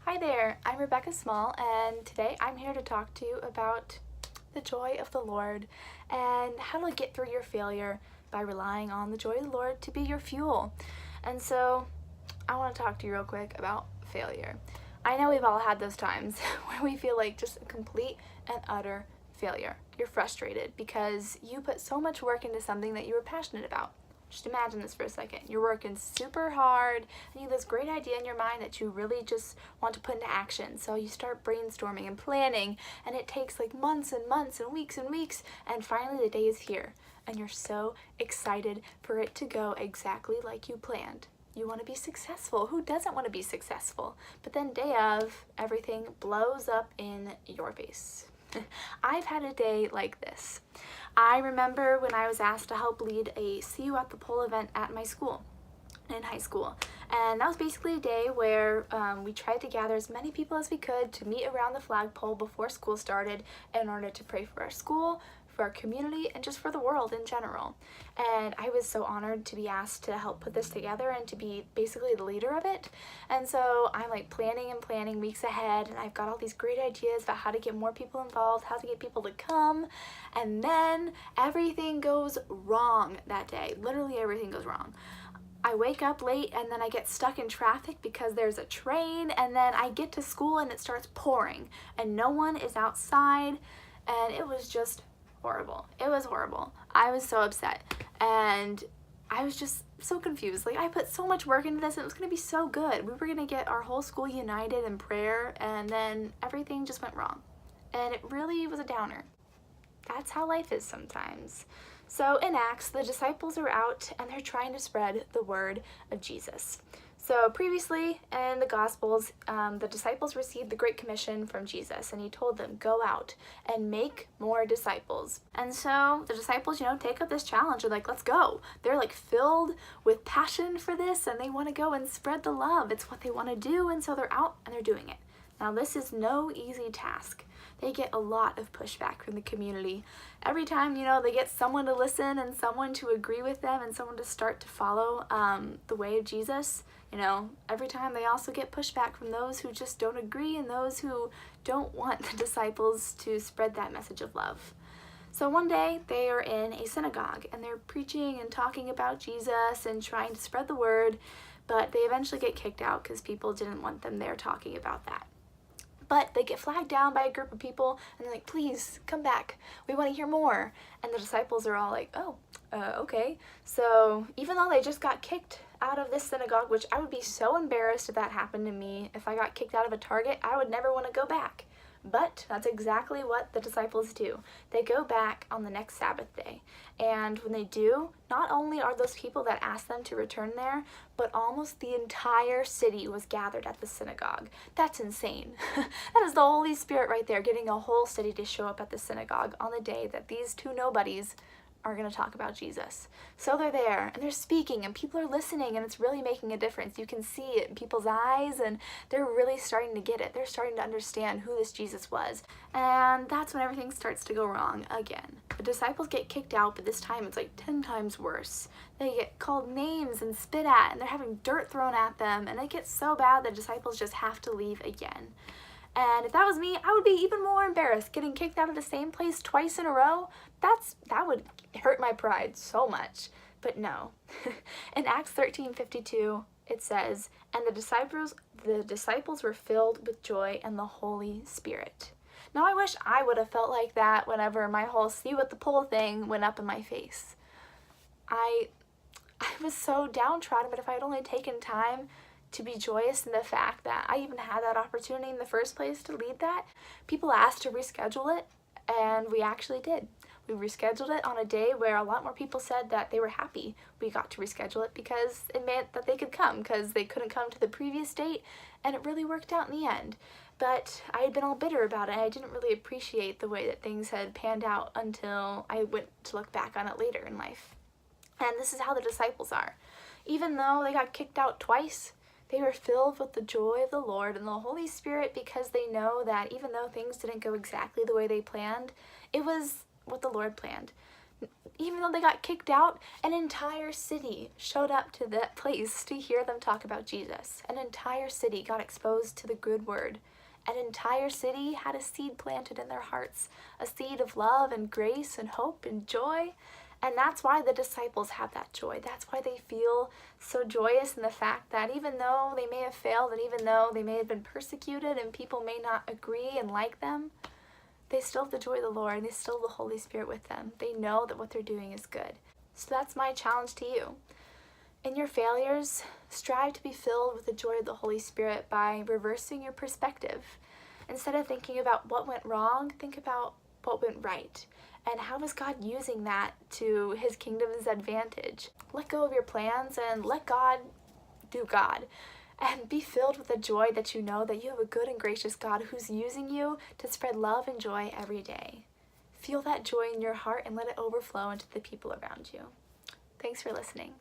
Hi there, I'm Rebecca Small, and today I'm here to talk to you about the joy of the Lord and how to get through your failure by relying on the joy of the Lord to be your fuel. And so, I want to talk to you real quick about failure. I know we've all had those times where we feel like just a complete and utter failure. You're frustrated because you put so much work into something that you were passionate about. Just imagine this for a second. You're working super hard and you have this great idea in your mind that you really just want to put into action. So you start brainstorming and planning, and it takes like months and months and weeks, and finally the day is here. And you're so excited for it to go exactly like you planned. You want to be successful. Who doesn't want to be successful? But then day of, everything blows up in your face. I've had a day like this. I remember when I was asked to help lead a See You at the Pole event at my school, in high school. And that was basically a day where we tried to gather as many people as we could to meet around the flagpole before school started in order to pray for our school, for our community, and just for the world in general. And I was so honored to be asked to help put this together and to be basically the leader of it. And so I'm like planning and planning weeks ahead, and I've got all these great ideas about how to get more people involved, how to get people to come, and then everything goes wrong that day. Literally everything goes wrong. I wake up late and then I get stuck in traffic because there's a train, and then I get to school and it starts pouring and no one is outside, and it was just horrible. It was horrible. I was so upset and I was just so confused. Like, I put so much work into this and it was going to be so good. We were going to get our whole school united in prayer, and then everything just went wrong. And it really was a downer. That's how life is sometimes. So in Acts, the disciples are out and they're trying to spread the word of Jesus. So previously in the Gospels, the disciples received the Great Commission from Jesus, and he told them, go out and make more disciples. And so the disciples, take up this challenge. They're like, let's go. They're like filled with passion for this, and they want to go and spread the love. It's what they want to do, and so they're out and they're doing it. Now, this is no easy task. They get a lot of pushback from the community. Every time, they get someone to listen and someone to agree with them and someone to start to follow the way of Jesus, every time they also get pushback from those who just don't agree and those who don't want the disciples to spread that message of love. So one day they are in a synagogue and they're preaching and talking about Jesus and trying to spread the word, but they eventually get kicked out because people didn't want them there talking about that. But they get flagged down by a group of people and they're like, please come back. We want to hear more. And the disciples are all like, okay. So even though they just got kicked out of this synagogue, which I would be so embarrassed if that happened to me, if I got kicked out of a Target, I would never want to go back. But that's exactly what the disciples do. They go back on the next Sabbath day. And when they do, not only are those people that asked them to return there, but almost the entire city was gathered at the synagogue. That's insane. That is the Holy Spirit right there, getting a whole city to show up at the synagogue on the day that these two nobodies are going to talk about Jesus. So they're there and they're speaking and people are listening, and it's really making a difference. You can see it in people's eyes and they're really starting to get it. They're starting to understand who this Jesus was. And that's when everything starts to go wrong again. The disciples get kicked out, but this time it's like 10 times worse. They get called names and spit at, and they're having dirt thrown at them, and it gets so bad the disciples just have to leave again. And if that was me, I would be even more embarrassed. Getting kicked out of the same place twice in a row, that would hurt my pride so much. But no. In Acts 13:52, it says, and the disciples were filled with joy and the Holy Spirit. Now I wish I would have felt like that whenever my whole See You at the Pole thing went up in my face. I was so downtrodden, but if I had only taken time to be joyous in the fact that I even had that opportunity in the first place to lead that. People asked to reschedule it, and we actually did. We rescheduled it on a day where a lot more people said that they were happy we got to reschedule it because it meant that they could come, because they couldn't come to the previous date, and it really worked out in the end. But I had been all bitter about it, and I didn't really appreciate the way that things had panned out until I went to look back on it later in life. And this is how the disciples are. Even though they got kicked out twice, they were filled with the joy of the Lord and the Holy Spirit, because they know that even though things didn't go exactly the way they planned, it was what the Lord planned. Even though they got kicked out, an entire city showed up to that place to hear them talk about Jesus. An entire city got exposed to the good word. An entire city had a seed planted in their hearts, a seed of love and grace and hope and joy. And that's why the disciples have that joy. That's why they feel so joyous in the fact that even though they may have failed and even though they may have been persecuted and people may not agree and like them, they still have the joy of the Lord and they still have the Holy Spirit with them. They know that what they're doing is good. So that's my challenge to you. In your failures, strive to be filled with the joy of the Holy Spirit by reversing your perspective. Instead of thinking about what went wrong, think about what went right. And how is God using that to his kingdom's advantage? Let go of your plans and let God do God. And be filled with the joy that you know that you have a good and gracious God who's using you to spread love and joy every day. Feel that joy in your heart and let it overflow into the people around you. Thanks for listening.